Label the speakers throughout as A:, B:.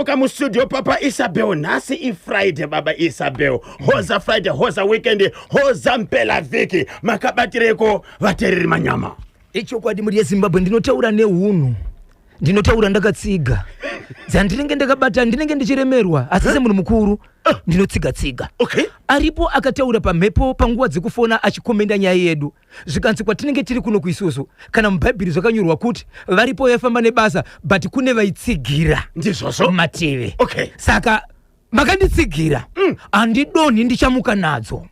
A: Kama studio Papa Isabel nasi Friday baba Isabel hoza Friday hoza weekend hoza mpela viki makabatireko vatereri manyama
B: icho kwadi muri Zimbabwe ndinotaura nehuno ndinotaura ndakatsiga dzandinenge ndakabata ndinenge ndichiremerwa asise munhu mukuru ndinotsiga
A: okay
B: aripo akataura pamhepo panguva dzekufona achikomenda nyaya yedu zvikanzi kwatinenge tiri kuno kuisusu kana mubhaibheri zvakanyorwa kuti varipo yafamba nebasa but kune vaitsigira
A: ndizvozvo
B: mateve
A: okay
B: saka makanditsigira andidonhi ndichamuka nadzo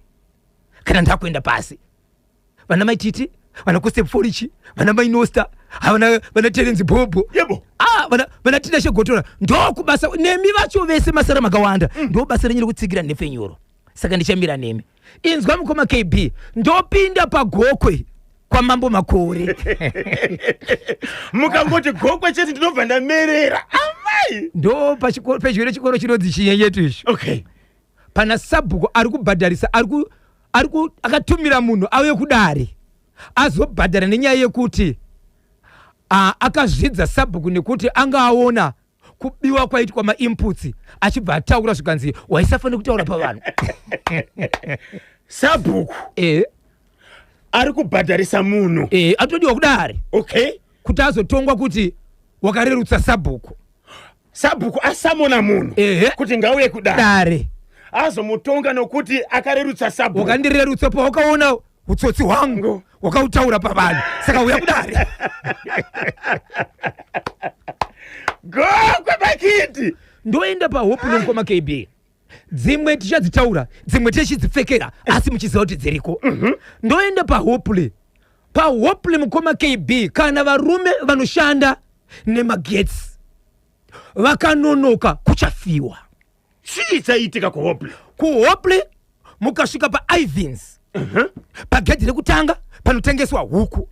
B: kana ndakuenda pasi vana maititi vana Kostep Forichi vana Mainosta vana Terence Bobo
A: yebo
B: vana Tina Shegotora ndo kubasa nemi vacho vese masara makawanda ndo basa renyere kutsigira nefenyuro saka ndichamira nemi inzwa mukoma KB ndopinda pagokwe kwa mambo makore
A: mukangoti gokwe chete ndinobva ndamerera amai
B: ndo pechiro chikoro chinodzi Chinyenyetu icho
A: okay
B: pana Sabhuku ari kubhadharisa akatumira munhu auye kudare azobhadhara nenyaya yekuti akazvidza Sabhuku nekuti angaona kubiwa kwaitwa ma-inputs achibva ataura zvikanzi waisafanira kutaura pavanhu
A: Sabhuku ari kubhadharisa munhu
B: atodiwa kudare
A: okay
B: kuti azotongwa kuti wakarerutsa Sabhuku
A: asamona munhu kuti ngauye kudare azomutonga nokuti akarerutsa Sabhuku
B: wakandirerutsa pawakaona utsotsi hwangu wakautaura pavanhu saka uya kudare
A: gokwe bakiti
B: ndoenda pahope nomukoma KB dzimwe tichadzitaura dzimwe tichidzipfekera asi muchiziva kuti dziriko ndoenda pahope mukoma KB kana varume vanoshanda nemagetsi vakanonoka kuchafiwa
A: chii chaitika
B: kuhope mukasvika paIvins pagedhi rekutanga panotengeswa huku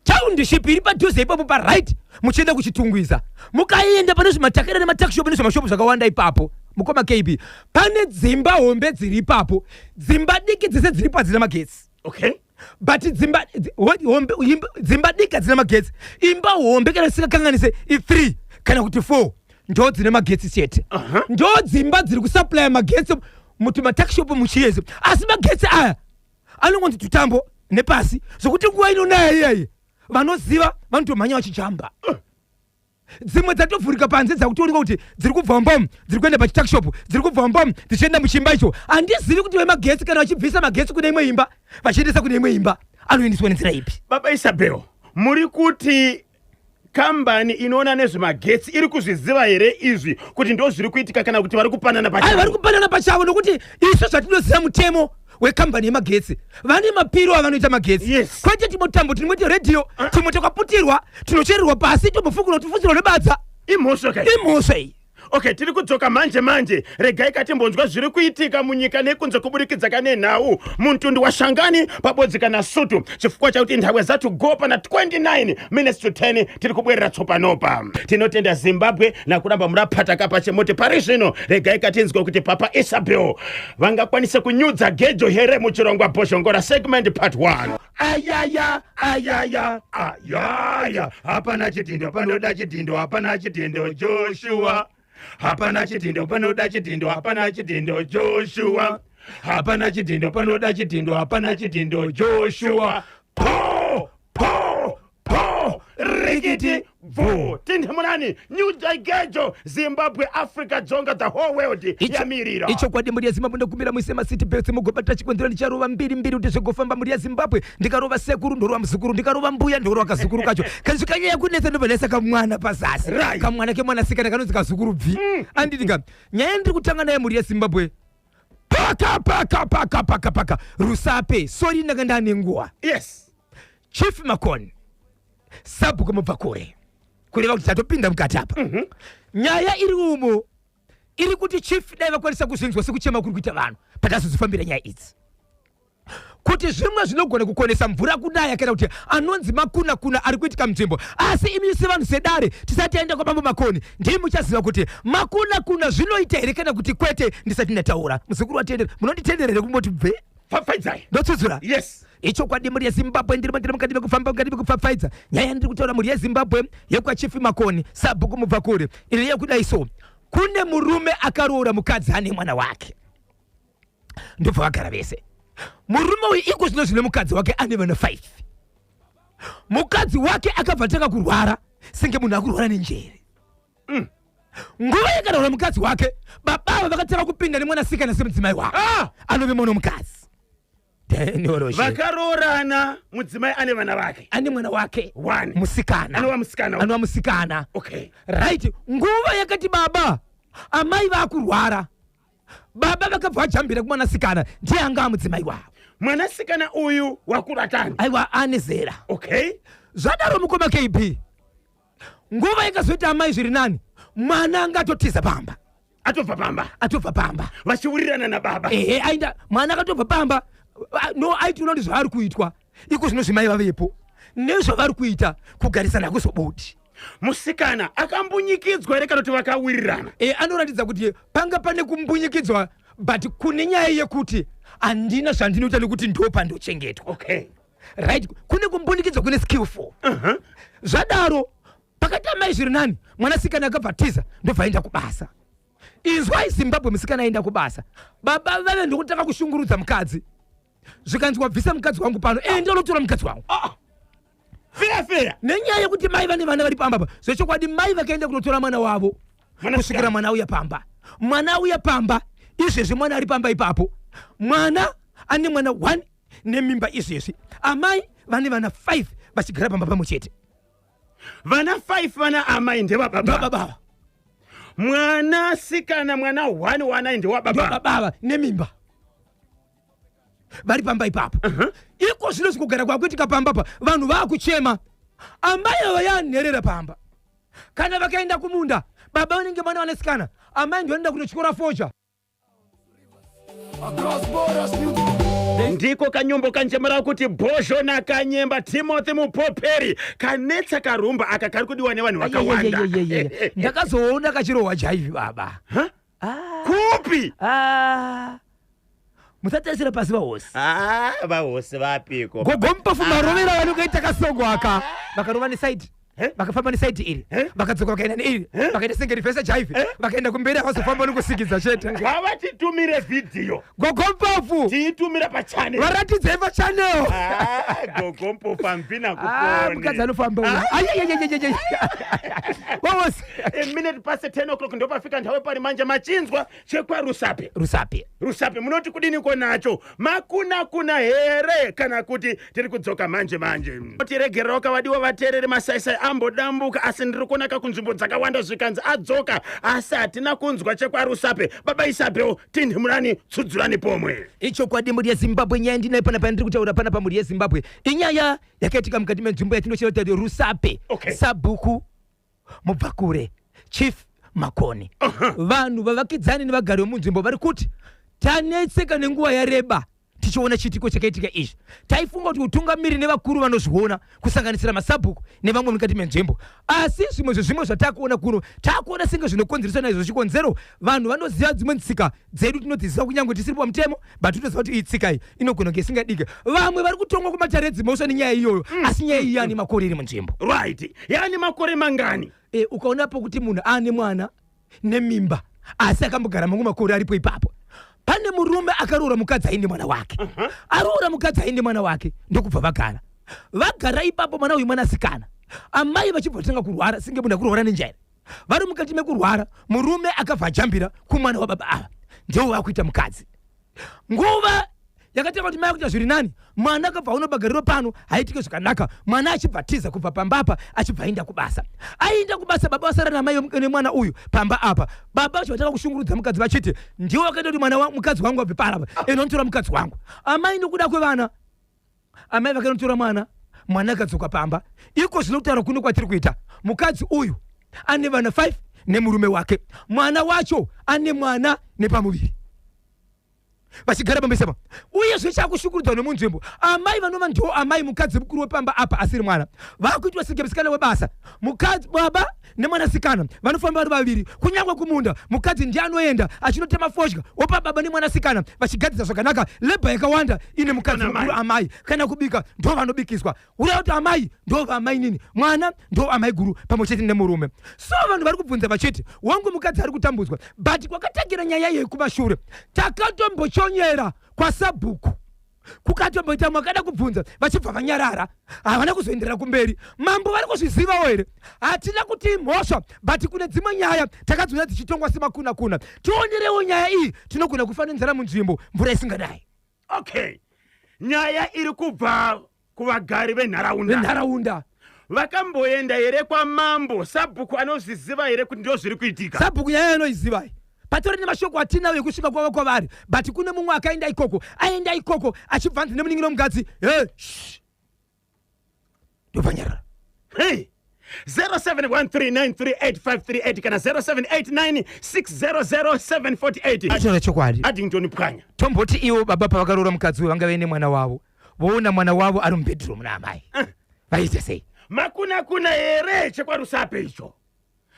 B: township iri padhuze ipapo paright muchienda kuchitungwiza mukaenda pane zvimatakera nematakishopu nezvemashopu zvakawanda ipapo mukoma KB pane dzimba hombe dziri ipapo dzimba diki dzese dziri padzina magetsi
A: okay
B: but dzimba diki hadzina magetsi imba hombe kana sikanganise i3 kana kuti 4 ndo dzine magetsi chete ndo dzimba dziri kusupply magetsi muti matakishopu muchiyezi asi magetsi aya anongonzi tutambo nepasi zvokuti nguva inonaya iyayi vanoziva vanotomhanya vachijamba dzimwe dzatovhurika panze dzakutooneka kuti dziri kubva mbomu dziri kuenda pachitakishopu dziri kubva mbomu dzichienda muchimba icho handizivi kuti vemagetsi kana vachibvisa magetsi kune imwe imba vachiendesa kune imwe imba anoendeswa nenzira ipi
A: baba Isabel muri kuti kambani inoona nezvemagetsi iri kuzviziva here izvi kuti ndo zviri kuitika kana kuti vari kupanana pachavo
B: vari kupanana pachavo nokuti isu zvatinoziva mutemo wekambani yemagetsi vane mapiro avanoita magetsi kwete timotambo tinimoita redhiyo timwe takaputirwa tinochererwa pasi tombofungura tifudzirwa nebadza imhosva iyi
A: okay tiri kudzoka manje regai katimbonzwa zviri kuitika munyika nekunze kuburikidza kanenhau muntundu waShangani pabodzi kana Sutu chifukwa chakuti nthawe zatu gopa na 29 minutes to 10 tiri kubwerera tsopanopa tinotenda Zimbabwe nakuramba murapata kapa chemoti pari zvino regai katinzwa kuti Papa Isabel vangakwanisa kunyudza gejo here muchirongwa Bhoshongora segment part 1 ayaya hapana chitindo panoda chitindo hapana chitindo Joshua hapana chitindo panoda chitindo hapana chitindo Joshua hapana chitindo panoda chitindo hapana chitindo Joshua po rikiti vo tindemunani new gejo Zimbabwe Africa Dzonga the whole world yamirira
B: icho kwadi muri Zimbabwe ndokumira muisema city belt mugobata chikonzero ndicharova mbiri kuti zvigofamba muri Zimbabwe ndikarova sekuru ndorova muzukuru ndikarova mbuya ndorova kazukuru kacho kanzvikanyaya kunetsa ndobvanesa kamwana pazasi kamwana kemwanasikana kanonzi kazukuru bvi anditi ngam nyaya ndiri kutanga naye muri Zimbabwe paka rusape sori ndakanda nenguwa
A: yes
B: Chief Makoni Sabhuku mubva kure kureva kuti tatopinda mukati apa nyaya iri umo iri kuti chief dai vakwanisa kuzvinzwa sekuchema kuri kuita vanhu patazozifambira nyaya idzi kuti zvimwe zvinogona kukonesa mvura kudaya kana kuti anonzi makuna ari kuitika munzvimbo asi imi sevanhu sedare tisati taenda kwabambo Makoni ndimi muchaziva kuti makuna zvinoita here kana kuti kwete ndisati ndataura muzukuru watendera munonditenderere kumboti bve
A: pfapfaidzai
B: ndotsudzura
A: yes
B: icho kwadi muri Zimbabwe ndiri mukati mekupfapfaidza nyaya ndiri kutaura muri Zimbabwe yekwa Chief Makoni Sabhuku mubva kure iri yekuda iso kune murume akaroora mukadzi ane mwana wake ndobva vagara vese. Murume uyu iko zvino zvine mukadzi wake ane vana 5. Mukadzi wake akabva atanga kurwara senge munhu akurwara nenjere. Nguva yakaroora mukadzi wake babava vakatanga kupinda nemwanasikana semudzimai wake anove mwana mukadzi.
A: Vakaroorana mudzimai ane vana vake.
B: Ane mwana wake
A: 1
B: musikana. Anova musikana.
A: Okay.
B: Right. Nguva yakati baba amai vakurwara. Baba vakabva vajambira kumwanasikana ndiye anga mudzimai wavo.
A: Mwanasikana uyu wakura tani?
B: Aiwa ane zera.
A: Okay.
B: Zvadaro mukoma KB. Nguva yakazoita amai zviri nani. Mwana anga atotiza pamba. Atobva pamba.
A: Vachiwirirana nababa.
B: Aenda mwana akatobva pamba. No aiti unondi zvavari kuitwa. Iko zvino zvimai vavepo. Nezvavari kuita kugarisana kuzobudi.
A: Musikana akambunyikidzwa ere kana kuti vakawirirana?
B: Anoratidza kuti panga pane kumbunyikidzwa but kune nyaya yekuti andina zvandinoita nekuti ndopa ndochengetwa.
A: Okay.
B: Right. Kune kumbunyikidzwa kune skillful. Zvadaro pakati amai zviri nani mwanasikana akabva tiza ndobva aenda kubasa. Izwa Zimbabwe musikana aenda kubasa. Baba vave ndokutaka kushungurudza mukadzi. Zvikanzwa bvisa mukadzi wangu pano. Ndinotora mukadzi wangu.
A: Fira.
B: Nenyaya yekuti mai vane vana vari pamba. Zvechokwadi mai vakaenda kunotora mwana wavo. Kusvikira mwana uya pamba. Mwana uya pamba. Izvezvi mwana ari pamba ipapo. Mwana ane mwana 1 nemimba izvezvi. Amai vane vana 5 vachigara pamba pamwe chete.
A: Vana 5 vana amai ndevababa.
B: Baba.
A: Mwana sikana mwana 1 wana ndewababa.
B: Baba nemimba. Vari pamba ipapo. Iko zvino zvikugara kwakuitika pamba pa vanhu vakuchema. Amai ava yanherera pamba. Kana vakaenda kumunda baba vanenge mwana wanasikana. Amai ndoenda kunochikora foja.
A: Ndiko kanyombo kanjemera kuti Bhozho nakanyemba Timothy Mupoperi kanetsa karumba aka kari kudiwa nevanhu vakawanda.
B: Ndakazoona kachirohwa jaivi baba.
A: Kupi?
B: Musatesera pasi vahosi.
A: Vahosi vapiko.
B: Gogompafu marovera vanokaita kasongo aka. Vakarova nesaiti. Vakafamba nesaiti iri. Vakadzoka vakaenda neiri. Vakaenda sengeri vese jaivi. Vakaenda kumberi vakazofamba nokusikidza chete.
A: Ngavatitumire video.
B: Gogompafu.
A: Tiitumira pachannel.
B: Varatidzei pachannel.
A: Gogompafu ambina kuponi.
B: Mukadzi anofamba. Vahosi.
A: A minute past 10 o'clock ndopafika nthawe pari manje machinzwa chekwa Rusape. Munoti kudini konacho? Makuna here kana kuti tiri kudzoka manje. Tiregerera wakavadiwa vateereri masaisai ambodambuka asi ndiri kuona kunzvimbo dzakawanda zvikanzi adzoka asi hatina kunzwa chekwa Rusape. Baba Isapewo tinhimurani tsudzurani pomwe.
B: Ichokwadi muri yeZimbabwe nyaya ndinayo panapa ndiri kutaura panapa muri yeZimbabwe. Inyaya yakaitika mukati menzvimbo yatinochera Rusape. Sabhuku Mubvakure Chief Makoni. Vanhu vavakidzani nevagari vemunzvimbo vari kuti tanetseka nenguva yareba tichiona chitiko chakaitika izvi. Taifunga kuti utungamiri nevakuru vanozviona kusanganisira masabhuku nevamwe mukati menzvimbo. Asi zvimwe zvatakuona kuno takuona senge zvinokonzeresa naizvo chikonzero vanhu vanoziva dzimwe tsika dzedu tinodziziva kunyange tisiri pamutemo but tinoziva kuti iyi tsika iyi inogona kunge isingadike. Vamwe vari kutongwa kumatare dzimosva nenyaya iyoyo asi nyaya iyi yaani makore iri munzvimbo.
A: Right. Yaani makore mangani?
B: Ukaonapo kuti munhu ane mwana nemimba asi akambogara mangu makore aripo ipapo. Pane murume akaroora mukadzi aine mwana wake. Aroora mukadzi aine mwana wake ndokubva vagara ipapo mwana uyu mwanasikana. Amai vachibva vatanga kurwara senge munhu akurwara nenjere. Vari mukati mekurwara murume akabva ajambira kumwana wababa ava. Ndiwo vakuita mukadzi. Nguva yakatema kuti mai akuita zviri nani. Mwana akabva unobagariro pano haitike zvakanaka. Mwana achibva tiza kubva pambapa achibva aenda kubasa. Aenda kubasa baba wasara namai nemwana uyu pamba apa. Baba vachivataka kushungurudza mukadzi vachiti ndiwo wakaita kuti mwana mukadzi wangu abve parapa. Inotora mukadzi wangu. Amai nokuda kwevana. Amai vakanotora mwana akadzoka pamba. Iko zvinokutaura kuno kwatiri kuita. Mukadzi uyu ane vana 5 nemurume wake. Mwana wacho ane mwana nepamuviri. vachigara pambesapa uye zvichakushukuridzwa nemunzvimbo amai vanova ndo amai mukadzi mukuru wepamba apa asiri mwana vakuitwa segemusikana webasa mukadzi baba nemwanasikana vanofamba vari vaviri kunyangwe kumunda mukadzi ndiye anoenda achinotema fodya opa baba nemwanasikana vachigadzisa zvakanaka lebha yakawanda ine mukadzi mukuru amai kana kubika ndo vanobikiswa ureva kuti amai ndo vaamai nini mwana ndo amai guru pamwe chete nemurume so vanhu vari kubvunza vachiti wangu mukadzi ari kutambudzwa but kwakatangira nyaya yeyi kumashure takatombochonyera kwaSabhuku kukatomboita mwakada kubvunza vachibva vanyarara havana kuzoenderera kumberi mambo vari kuzvizivawo here hatina kuti mhosva but kune dzimwe nyaya takadziona dzichitongwa semakuna-kuna tionerewo nyaya iyi tinogona kufananidzana munzvimbo mvura isingadai.
A: Okay, nyaya iri kubva kuvagari venharaunda vakamboenda here kwamambo Sabhuku anozviziva here kuti ndo zviri kuitika?
B: Sabhuku nyaya anoizivai patori nemashoko atinawo ekusvika kwava kwavari but kune mumwe akaenda ikoko achibvanzi nemuningiro mukadzi ndopanyarara.
A: Hey, 0713938538 kana 0789600748
B: achona chokwadi
A: Addington Pwanya.
B: tomboti iwo baba pavakarora mukadzi vanga ne mwana wavo voona mwana wavo ari mubedroom naamai vaite sei?
A: Makuna here chekwaRusape icho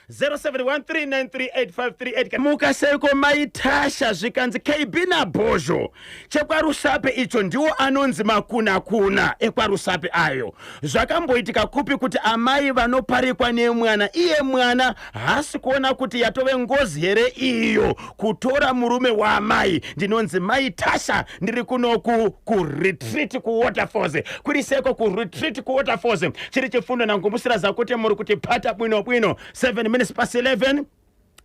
A: 0713938538 mukaseko maitasha zvikanzi KB naBhozho chekwaRusape icho ndiwo anonzi makuna ekwaRusape ayo. Zvakamboitika kupi kuti amai vanoparikwa nemwana iye mwana hasi kuona kuti yatove ngozi here iyo kutora murume waamai. Ndinonzi maitasha ndiri kunoku kuretreat kuWaterfalls kuri seko kuretreat kuWaterfalls chiri chifundo nangumbusira zakuti muri kuti pata bwino 7 minutes past 11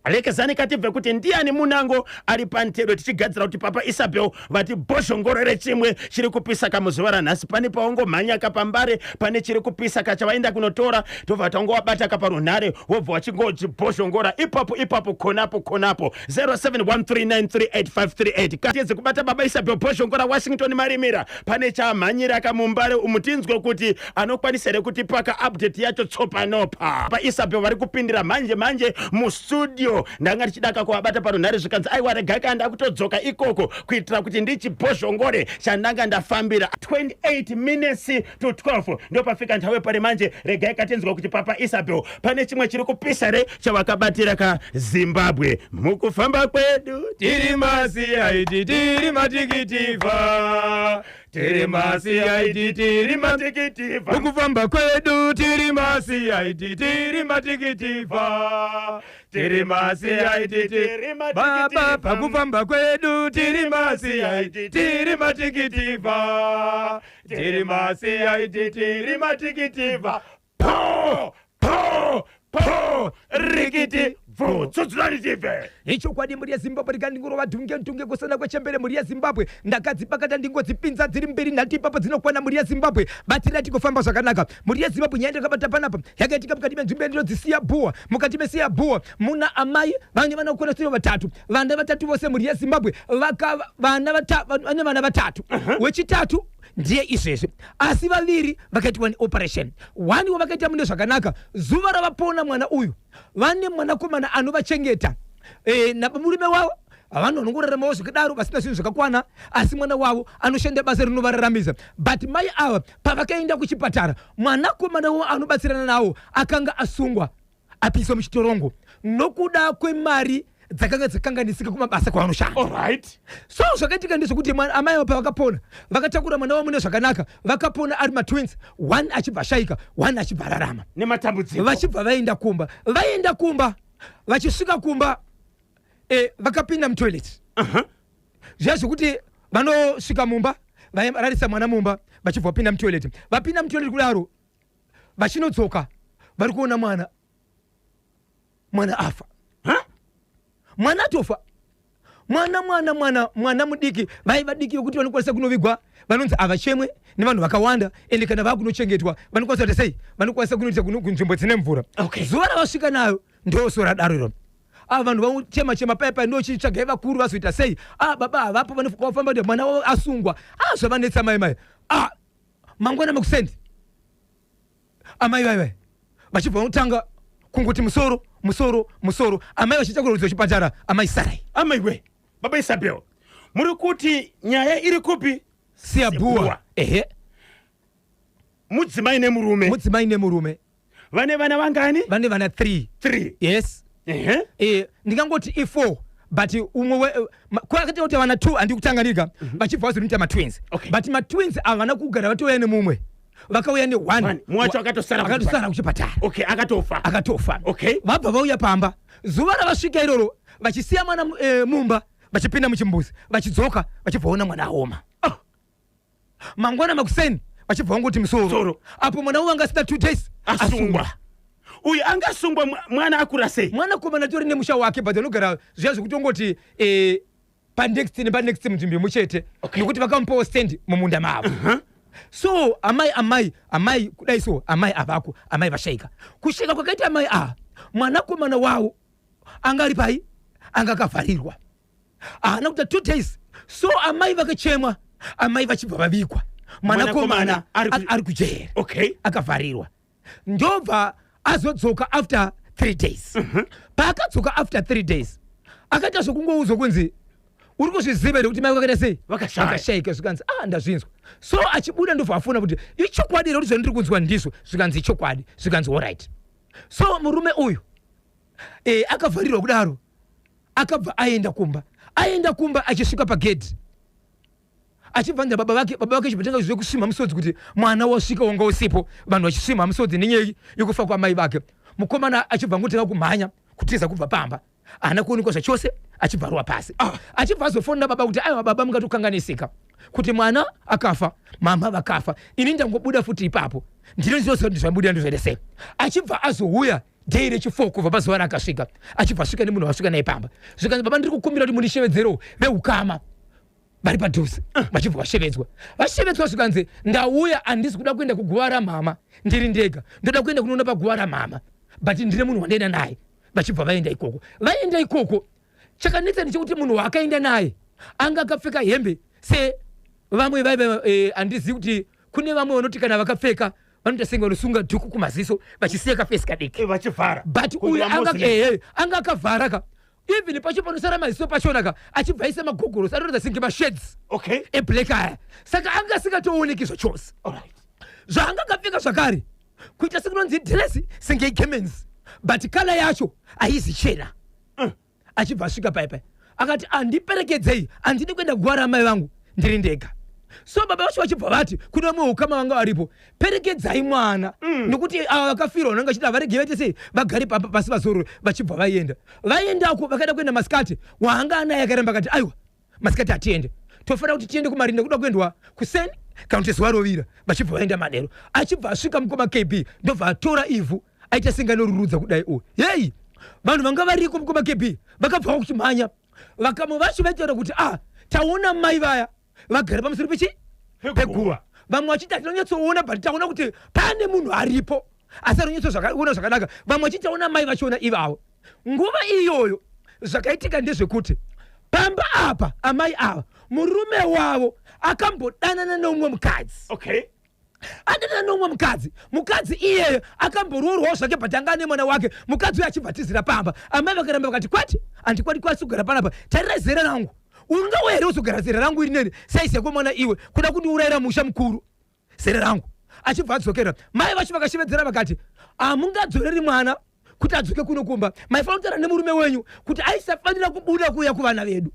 A: alekezani katibve kuti ndiani munango ari pantero tichigadzira kuti papa Isabel vati bhozhongorere chimwe chiri kupisa kamuzuva ranhasi pane paongomhanya kapambare pane chiri kupisa kachavaenda kunotora tobva tangowabata kaparunhare wobva wachingojibhozhongora ipapo konapo 0713938538 katiedze kubata baba Isabel bhozhongora Washington Marimira pane chamhanyira kamumbare umutinzwe kuti anokwanisa here kuti paka update yacho tsopanopa pa Isabel vari kupindira manje mustudio ndanga tichidaka kuwabata parunhare zvikanzi aiwa regai kanda kutodzoka ikoko kuitira kuti ndichibhozhongore chandanga ndafambira 28 minutes to 12 ndo pafika nthawe pari manje regai katenzwa kuti papa Isabel pane chimwe chiri kupisa re chavakabatira kaZimbabwe mukufamba kwedu
B: tiri masiyaiti tiri matikitiva tiri masiyaiti tiri matikitiva mukufamba kwedu tiri masiyaiti tiri matikitiva tiri masiyaiti tiri matikitiva pakufamba kwedu tiri masiyaiti tiri matikitiva tiri masiyaiti tiri matikitiva
A: po rikiti tsudzulani tive
B: ichokwadi mhuri yeZimbabwe rikandingorova dhunge kusana kwechembere mhuri yeZimbabwe ndakadzipakata ndingodzipinza dziri mbiri nhatu ipapo dzinokwana mhuri yeZimbabwe batira tikufamba zvakanaka mhuri yeZimbabwe nyaya ndakabata panapa yakaitika mukati menzvimbo ndinozisiya bhuwa mukati mesiya bhuwa muna amai vane vanokona siro vatatu vana vatatu vose mhuri yeZimbabwe vane vana vatatu wechitatu ndiye izvezvi asi vaviri vakaitwa neoperation wani wavakaita mune zvakanaka zuva ravapona mwana uyu vane mwanakomana anovachengeta namurume wavo havanonongoraramawo zvikadaro vasina zvinhu zvakakwana asi mwana wavo anoshanda basa rinovararamisa but mai ava pavakaenda kuchipatara mwanakomana wavo anobatsirana navo akanga asungwa apiswa muchitorongo nokuda kwemari dzakanga dzakanganisika kumabasa kwavanoshanda.
A: Alright.
B: So zvakaitika ndezvokuti amai avo pavakapona vakatakura mwana wavo mune zvakanaka vakapona ari matwins one achibva shaika one achibva rarama
A: nematambudziko
B: vachibva vaenda kumba vachisvika kumba vakapinda mutoilet zviya zvokuti vanosvika mumba vararisa mwana mumba vachibva vapinda mutoilet kudaro vachinodzoka vari kuona mwana afa mwana atofa mwana mudiki vaivadiki vekuti vanokwanisa kunovigwa vanonzi havachemwe nevanhu vakawanda ende kana vakunochengetwa vanokwanisa kuti sei vanokwanisa kunoita kunzvimbo dzine mvura. Zuva ravasvika nayo ndoso radaro iro vanhu vanochema paipai ndochitsvagai vakuru vazoita sei baba havapo vanofamba kuti mwana wavo asungwa zvavanetsa mai mangwana makusendi amai vai vachibva vanotanga kungoti musoro amai vachiita kurodzwa chipatara amai sarai
A: amaiwe baba Isabel muri kuti nyaya iri kupi
B: siyabuwa ehe
A: mudzimai nemurume vane vana vangani
B: vane vana 3 yes ndingangoti i4 but umwe kwakati kuti vana 2 andikutanganika vachibva vazoita ma-twins but ma-twins avana kugara vatoya nemumwe vakauya ne1
A: mwacho akatosara
B: kuchipatara
A: akatofa
B: vabva vauya pamba zuva ravasvika iroro vachisiya mwana mumba vachipinda muchimbuzi vachidzoka vachibvaona mwana aoma mangwana makuseni vachibva vangoti musoro apo mwana uyu anga asina 2 days
A: asungwa uyu angasungwa mwana akura sei
B: mwana komana tori nemusha wake but anogara zviya zvekutongoti panext munzvimbo muchete nekuti vakamupawo stand mumunda mavo so amai kudai so amai avako amai vashaika kusheka kwakaita amai mwana komana wavo anga ari pai anga akavharirwa haana kuita 2 days so amai vakachemwa amai vachibva vavikwa mwana komana ari kujera akavharirwa ndobva azodzoka after 3 days paakadzoka after 3 days akaita zvokungoudzwa kunzi uri kuzviziva here kuti mai vakaita sei vakashaika zvikanzi ndazvinzwa so achibuda ndobva afuna kuti ichokwadi here kuti zvandiri kunzwa ndizvo zvikanzi ichokwadi zvikanzi allright so murume uyu akavharirwa kudaro akabva aenda kumba achisvika pagedhi achibva nda baba vake chipatanga zvekusvima musodzi kuti mwana wasvika wanga usipo vanhu vachisvima musodzi nenyaya yekufa kwamai vake mukomana achibva ngotanga kumhanya kutiza kubva pamba haana kuonekwa zvachose achibvarwa pasi achibva azofonera baba kuti aiwa baba mungatokanganisika kuti mwana akafa mama vakafa ini ndangobuda futi ipapo ndinoziva ndizvabuda ndizvaite achibva azouya dei rechi4 kubva pazuva raakasvika achibva asvika nemunhu wasvika naye pamba zvikanzi baba ndiri kukumbira kuti mundishevedzero veukama vari padhuze vachibva vashevedzwa zvikanzi ndauya handisi kuda kuenda kuguva ramama ndiri ndega ndoda kuenda kunoona paguva ramama but ndine munhu wandaenda naye vachibva vaenda ikoko chakanetsa ndechekuti munhu waakaenda naye anga akapfeka hembe sevamwe vaive handizivi kuti kune vamwe vanoti kana vakapfeka vanoita senge vanosunga dhuku kumaziso vachisiya kafesi kadiki but uyu anga akavharaka even pacho panosara maziso pachonaka achibva aisa magogorosi anoratidza senge masheds eblack aya saka anga asingatooneki zvachose zvaanga akapfeka zvakare kuita sekunonzi dresi senge igemens but kala yacho haizi chena achibva asvika paipai akati andiperekedzei handidi kuenda guva ramai vangu ndiri ndega so baba vacho vachibva vati kune vamwe ukama vanga varipo perekedzai mwana nekuti ava vakafirwa vananga chida varege vaite sei vagare pasi pazoro vachibva vaendako vakaenda kuenda masikati waanga anaye akaremba akati aiwa masikati hatiende tofanira kuti tiende kumarinda kuda kuendwa kuseni kana kuti zuva rovira vachibva vaenda madero achibva asvika mukoma kb ndobva atora ivhu aita senganorurudza kudai yei vanhu vanga variko mukoma kb vakabva kuchimhanya vakamwe vacho vaitaura kuti taona mai vaya vagara pamusoro peguva vamwe vachiti hatinonyatsoona but taona kuti pane munhu aripo asi anonyatsoona zvakanaka vamwe vachiti taona mai vachona ivavo nguva iyoyo zvakaitika ndezvekuti pamba apa amai ava murume wavo akambodanana neumwe mukadzi adanana neumwe mukadzi iyeyo akamboroorwawo zvake but anga ane mwana wake mukadzi uyo achibva tizira pamba amai vakaramba vakati kwati handikwadi kwasi kugara panapa tarira zera rangu unga here uzogara zera rangu iri neni saiseko mwana iwe kuda kundiurayira musha mukuru zera rangu achibva adzokera mai vacho vakashevedzera vakati hamungadzoreri mwana kuti adzoke kunokumba maifanira kutaura nemurume wenyu kuti aisafanira kubuda kuuya kuvana vedu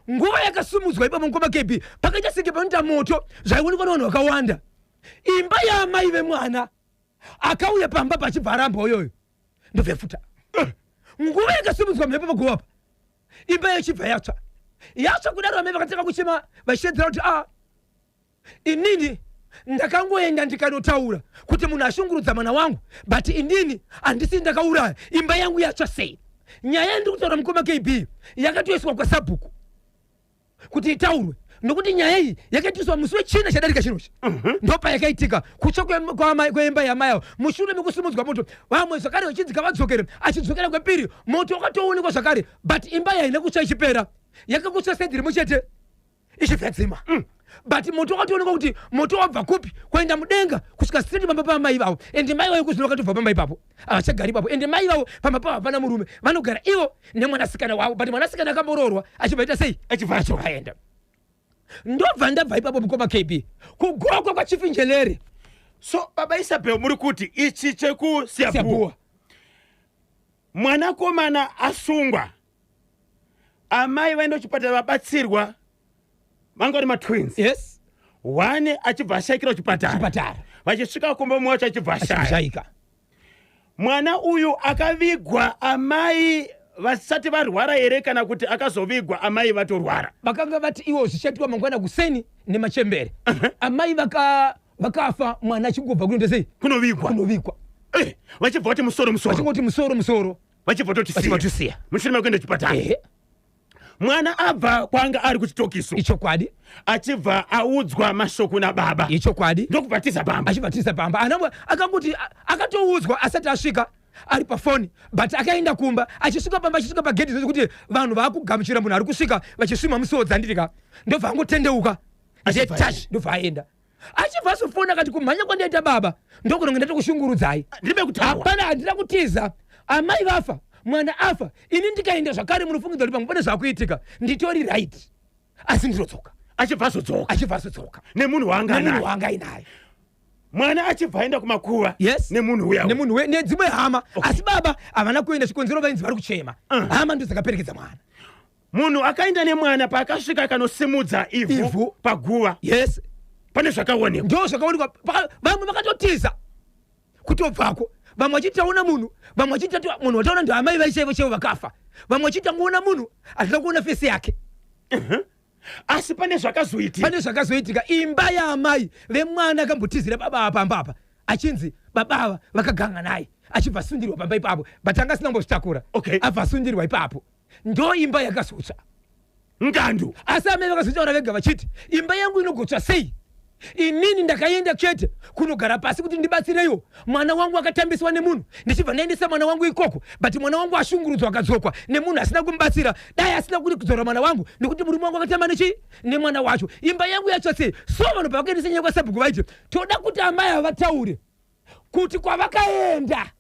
B: nguva yakasumudzwa ipapo mukoma kb pakaita senge panoita moto zvaionekwa nevanhu vakawanda imba yaamai vemwana akauya pamba pachibva ramba uyoyo ndobvefuta nguva yakasumudzwa mhepo pagovapa imba yachibva yatsva kudaro amai vakatanga kuchema vachitedzera kuti inini ndakangoenda ndikanotaura kuti munhu ashungurudza mwana wangu but inini handisi ndakauraya imba yangu yatsva sei nyaya ndiri kutaura mukoma kb yakatoiswa kwasabhuku kuti itaurwe nokuti nyaya iyi yakaitiswa musi wechina chadarika chinochi ndopa yakaitika kutsva kwemba yamai avo mushure mekusumudzwa moto vamwe zvakare vachinzika vadzokere achidzokera kwepiri moto wakatoonekwa zvakare but imba yaina kutsva ichipera yakakutsva sedhi rimwe chete ichibvadzima but moto wakatoonekwa kuti moto wabva kupi kuenda mudenga kusvika straight pamba pamai vavo ende mai vavo kuzvino vakatobva pamba ipapo havachagari ipapo ende mai vavo pamba pavo hapana murume vanogara ivo nemwanasikana wavo but mwanasikana akamboroorwa achibva ita sei achibva aenda ndobva ndabva ipapo mukoma KB kugokwa kwa Chifinjelere.
A: So baba Isabel muri kuti ichi cheku Siyabuwa mwanakomana asungwa amai vaenda kuchipatara vabatsirwa vangori matwins.
B: Yes.
A: Wane achibva ashayikira kuchipatara vachisvika kumba mumwe wacho achibva ashaya. Mwana uyu akavigwa amai vasati varwara here kana kuti akazovigwa amai vatorwara?
B: Vakanga vati iwo zvichaitwa mangwana kuseni nemachembere. Amai vakafa mwana achingobva kunoita sei? Kunovigwa.
A: Vachibva kuti musoro.
B: Vachingoti musoro.
A: Vachibva totisiya. Mushure mekuenda kuchipatara. Mwana abva kwanga ari kuchitokiso.
B: Ichokwadi.
A: Achibva audzwa mashoko nababa.
B: Ichokwadi.
A: Ndokubvatiza bamba.
B: Achibvatiza bamba. Anamwe akangoti akatoudzwa asati asvika ari pafoni, but akaenda kumba achisvika pamba achisvika pagedhi zvekuti vanhu vakugamuchira munhu ari kusvika vachisvima musodza ndirika. Ndobva angotendeuka. Touch ndobva aenda. Achibva azofona akati kumhanya kwandaita baba ndokunonge ndatokushungurudzai.
A: Ndibe kutaura.
B: Hapana, handina kutiza. Amai vafa, mwana afa, ini ndikaenda zvakare munofungidza kuti pamwe pane zvakuitika nditori right. Asi ndinodzoka.
A: Achibva azodzoka. Nemunhu wanga
B: inaye.
A: Mwana achibva aenda kumakuva.
B: Yes.
A: Nemunhu uya.
B: Nedzimwe hama. Asi baba havana kuenda chikonzero vainzi vari kuchema. Hama ndidzo dzakaperekedza mwana.
A: Munhu akaenda nemwana paakasvika akanosimudza ivhu paguva.
B: Yes.
A: Pane zvakaonekwa.
B: Ndo zvakaonekwa. Vamwe vakatotiza kutobvako. Vamwe vachitaona munhu, vamwe vachita munhu wataona ndo amai vaishe vakafa. Vamwe vachita kuona munhu atida kuona fesi yake.
A: Asi pane
B: zvakazoitika. Imba yaamai vemwana akambotizira baba pambapa achinzi baba vakaganga naye achibva asundirwa pamba ipapo, but anga asina kumbozvitakura. Abva asundirwa ipapo. Ndo imba yakazotsva
A: ngandu.
B: Asi amai vakazotaura vega vachiti imba yangu inogotsva sei? Inini ndakaenda chete kunogara pasi kuti ndibatsireyo. Mwana wangu akatambiswa nemunhu, ndichibva ndaendesa mwana wangu ikoko, but mwana wangu ashungurudzwa akadzokwa nemunhu asina kumubatsira. Dai asina kuti kudzora mwana wangu nekuti murume wangu akatamba nemwana wacho. Imba yangu yatsva sei? So vanhu pavakaendesa nyaya kwaSabhuku vaiti toda kuti amai ava vataure kuti kwavakaenda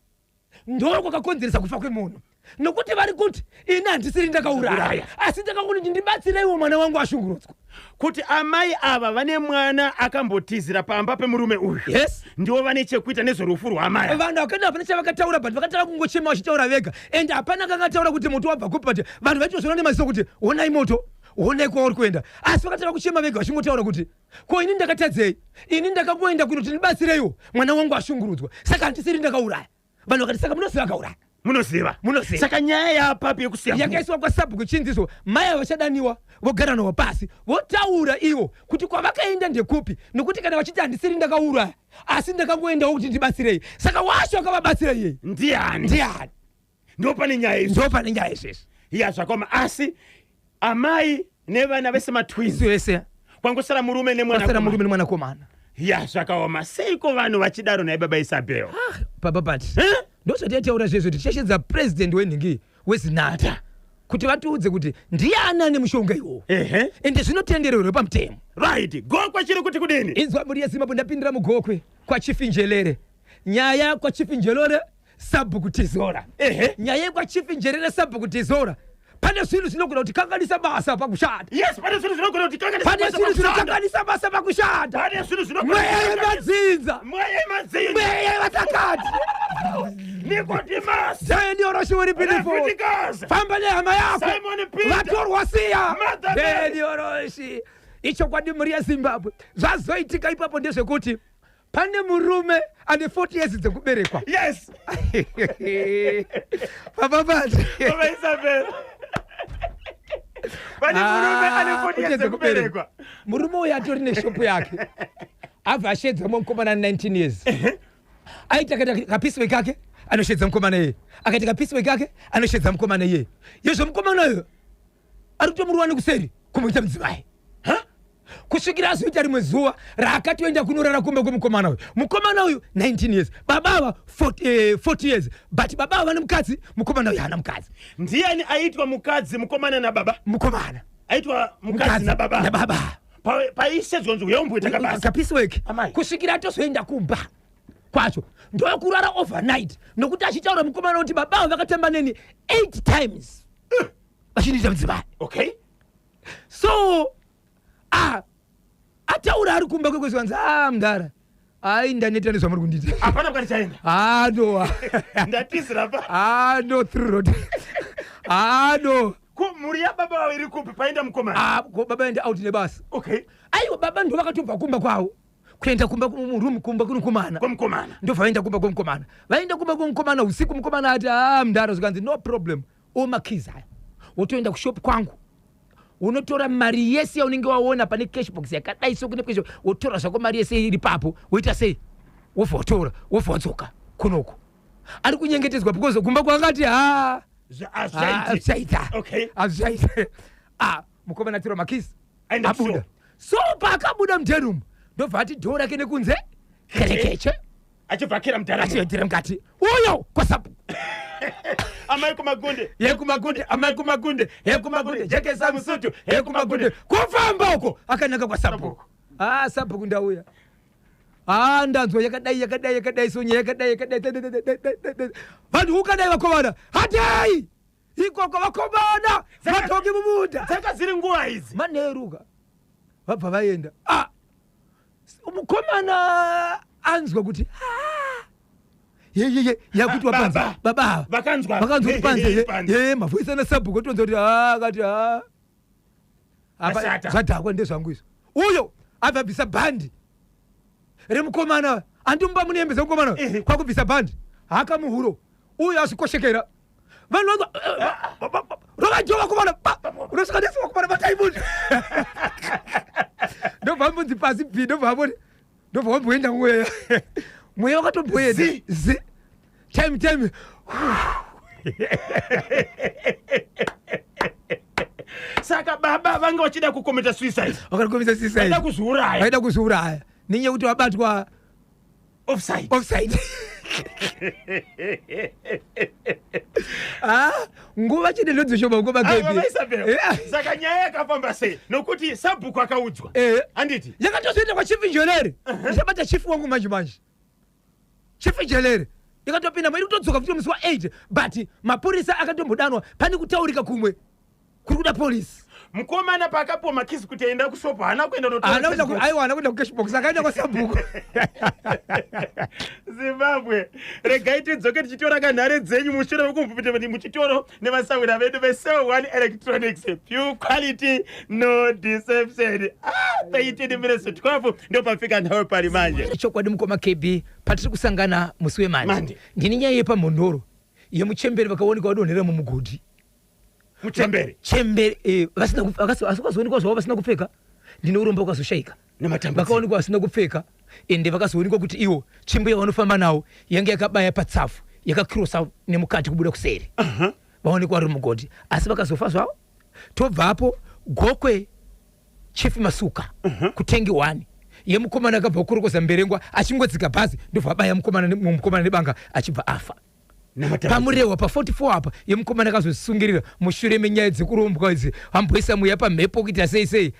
B: ndo kwakakonzeresa kufa kwemunhu. Nokuti vari kuti ini handisiri ndakauraya, asi ndakangoti kuti ndibatsireiwo mwana wangu ashungurudzwa.
A: Kuti amai ava vane mwana akambotizira pamba pemurume uyu.
B: Yes.
A: Ndiwo vane chekuita nezverufu rwamai.
B: Vanhu vakaenda hapana chavakataura, but vakatara kungochema vachitaura vega. And hapana kangataura kuti moto wabva kupi, but vanhu vachitozviona nemaziso kuti honai moto, honai kwauri kuenda. Asi vakatara kuchema vega vachingotaura kuti ko ini ndakatadzei, ini ndakangoenda kunoti ndibatsireiwo mwana wangu ashungurudzwa, saka handisiri ndakauraya. Vanhu vakati saka munoziva akauraya.
A: Munoziva. Saka nyaya yapapi yekusiya
B: yakaiswa kwaSabhuku chinziso. Mai vachadaniwa vogara nawo pasi votaura ivo kuti kwavakaenda ndekupi, nokuti kana vachiti handisiri ndakauraya asi ndakangoendawo kuti ndibatsirei, saka washo akavabatsira iye
A: ndiani. Ndo pane nyaya izvozvi. Zvakoma. Asi amai nevana vese matwins
B: vese
A: kwangosara murume
B: nemwanakomana.
A: Zvakaoma. Seiko vanhu vachidaro naye baba Isabel?
B: Baba bati ndozvatiyataura zvezvo kuti tichashedza president wenhingi wezinata kuti vatiudze kuti ndiani ane mushonga iwowo. Ende zvinotendererwa pamutemo.
A: Right. Gokwe chiri kuti kudini?
B: Inzwa muri yeZimbabwe ndapindira mugokwe kwaChifinjelere. Nyaya kwaChifinjelere Sabhuku Tizora. Nyaya kwaChifinjelere Sabhuku Tizora. Pane zvinhu zvinogona kuti kanganisa basa pakushanda.
A: Yes, pane zvinhu zvinogona kuti kanganisa
B: basa pakushanda. Pane zvinhu zvinokanganisa basa pakushanda.
A: Pane zvinhu zvinogona kuti
B: mweya yemadzinza. Mweya yevatakati.
A: Nicodemus.
B: Zaini oroshuri pinifo. Famba nehama yako. Vatorwa siya. Zaini oroshi. Icho kwadi muri yeZimbabwe. Zvazoitika ipapo ndezvekuti pane murume ane 40 years dzekuberekwa.
A: Yes.
B: Baba bati.
A: Baba Isabel. Pane murume ane 40 years dzekuberekwa.
B: Murume uyu atori neshopu yake. Abva ashedza mukomana 19 years. Aita kapiswe kake anoshedza mukomana iye. Akaita kapiswe kake anoshedza mukomana iye. Yezvo mukomana uyu ari kutomurwa nekuseri kumuita mudzimai. Kusvikira azoita rimwe zuva raakatoenda kunorara kumbe kwemukomana uyu. Mukomana uyu 19 years, babava 40 years, but babava vane mukadzi, mukomana uyu hana mukadzi.
A: Ndiani aitwa mukadzi mukomana nababa?
B: Mukomana
A: aitwa mukadzi nababa. Paishedzwa nzvimbo yomboita kabasa.
B: Kapisweke. Kusvikira atozoenda kumba kwacho ndokurara overnight, nokuti achitaura mukomana kuti babava vakatamba neni 8 times. Vachindiita mudzimai.
A: Okay.
B: So ari kumba kwekweziwanzi mndara ai ndaneta zvamuri kundita
A: apana kwari chaenda
B: no
A: ndatisira pa
B: no through road no
A: muri yababa wawo iri kupi paenda mukomana
B: baba enda out nebasa
A: okay
B: aiwa baba ndo vakatobva kumba kwawo kuenda kumba murumu kumba kunokomana ndo vaenda kumba kwomukomana vaenda kumba kwomukomana usiku mukomana ati mndara zvikanzi no problem omakizi aya wotoenda kushopu kwangu unotora mari yese yaunenge waona pane cashbox yakadai so kune kwesho wotora zvako mari yese iri papo woita sei wobva watora wobva wadzoka kunoko ari kunyengetedzwa because kumba kwakati azvaita mukomana atora makizi abuda so paakabuda mudherumu ndobva ati dhoo rake nekunze kerekeche
A: achibvakira
B: mudharaachiyendera mukati uyo kwasapu
A: amai kumagunde jekesa musutu
B: kumagunde kufamba uko akanaka kwasapuku sapuku ndauya ndanzwa yakadai sonya yakadai vanhu ukadai vakomana hatai ikoko vakomana vatoki mumunda
A: saka ziri nguva idzi
B: manheruka vabva vaenda mukomana anzwa kuti yakuti wapanza baba
A: vakanzwa
B: kuti panze mavhoisi ana sabhuku otonza kuti akati zvadhakwa ndezvangu izvo uyo abva bvisa bhandi remukomana andimuba munembe zemukomana kwakubvisa bhandi haka muhuro uyo azvikoshekera vanhu rokajova vakomana unosvika nesi vakomana vataimuti ndobva mbunzi pasi bhi ndobva vamoti ndobva wamboenda mweya wakatomboenda time
A: saka baba vanga vachida kukometa suicide
B: vaida kuzviuraya ninye kuti wabatwa offside nguva chine ndodzishoma nguva
A: saka nyaya yakafamba sei nokuti sabhuku akaudzwa handiti
B: yakatozoenda kwachifi njelere isabata chifi wangu manje chifi njelere ikatopinda mairi kutodzoka futi musi wa8 but mapurisa akatombodanwa pane kutaurika kumwe kuri kuda polisi
A: mukomana paakapiwa makizi kuti aenda kushopu haana kuenda
B: haana kuenda kukashbox akaenda kwasabhuku
A: zimbabwe regai tidzoke tichitora kanhare dzenyu mushure mekumvupita muchitoro nemasangwana vedu ve71 electronics pure quality no deception 13 minutes to 12 ndo pafika nhau pari manje
B: chokwadi mukoma kb patiri kusangana musi wemanje ndini nyaya yepamhondoro yemuchemberi vakaoneka vadonhera mumugodhi chembere vakazoonekwa zvavo vasina kupfeka ndine urombo ukazoshaika vakaonekwa vasina kupfeka ende vakazoonekwa kuti iwo tsvimbo yavanofamba nawo yange yakabaya patsafu yakakrosa nemukati kubuda kuseri vaonekwa vari mugodhi asi vakazofa zvavo tobvapo gokwe chief masuka kutengi 1 yemukomana akabva kurokoza mberengwa achingodzika bhazi ndobva abaya mukomana nebanga achibva afa pamurehwa pa44 apa yemukomana akazosungirira mushure menyaya dzekurombwa idzi amboisa mweya pamhepo kuita sei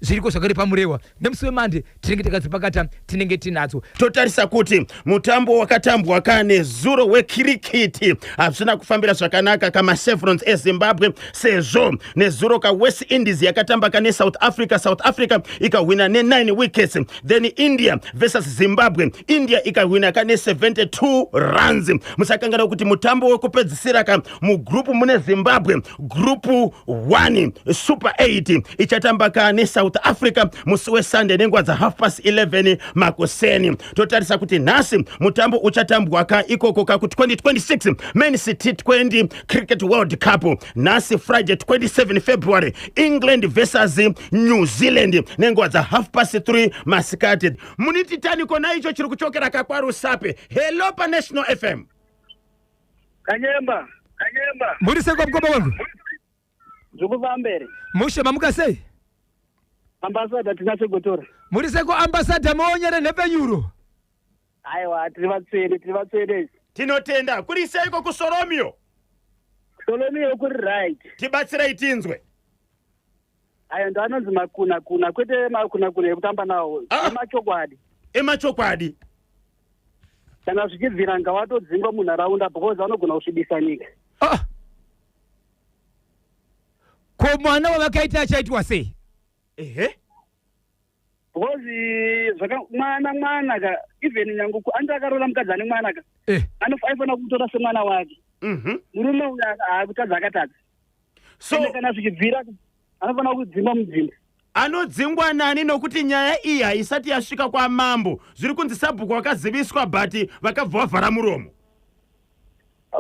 B: zviriko zvakare pamurehwa nemusi wemande tinenge takadzipakata tinenge tinadzo
A: totarisa kuti mutambo wakatambwa kane zuro wekirikiti hazvina kufambira zvakanaka kamachevrons ezimbabwe sezvo nezuro kawest indies yakatamba kane south africa ikahwina ne9 wickets then india versus zimbabwe india ikahwina kane 72 runs musakangana kuti mutambo wekupedzisira ka mugrupu mune zimbabwe grupu 1 super 8 ichatamba kane south africa musi wesunday nenguva dza11:30 makuseni totarisa kuti nhasi mutambo uchatambwa ka ikoko kaku 2026 men's T20 cricket world cup nhasi friday 27 february england versus new zealand nenguva dza3:30 masikati munititani kona icho chiri kuchokera kakwarusape hello pa national fm
C: Kanyemba
B: muri seko mkoba wangu
C: Zukuvambere
B: mushe mamuka sei
C: ambassador tinachogotora
B: muri seko ambassador maonyere nepe euro
C: aiwa tirivatswere
A: tinotenda kuri seiko kusoromio
C: kuri right
A: tibatsirai tinzwe
C: ayo ndo anonzi makuna kwete makuna ekutamba nawo
A: emachokwadi
C: kana zvichibvira nga watodzingwa munharaunda because anogona kusvibisa nyika
B: ko mwana wavakaita achaitwa sei
C: because mwana ka even nyangu andakarola mukadzani mwana ka anofanira kutora semwana wake murume uyu akutadza akatadza
A: so
C: kana zvichibvira anofanira kudzingwa mudzimba.
A: Anodzingwa nani nokuti nyaya iyi haisati yasvika kwamambo. Zviri kunzi sabhuku wakaziviswa but vakabva vavhara muromo.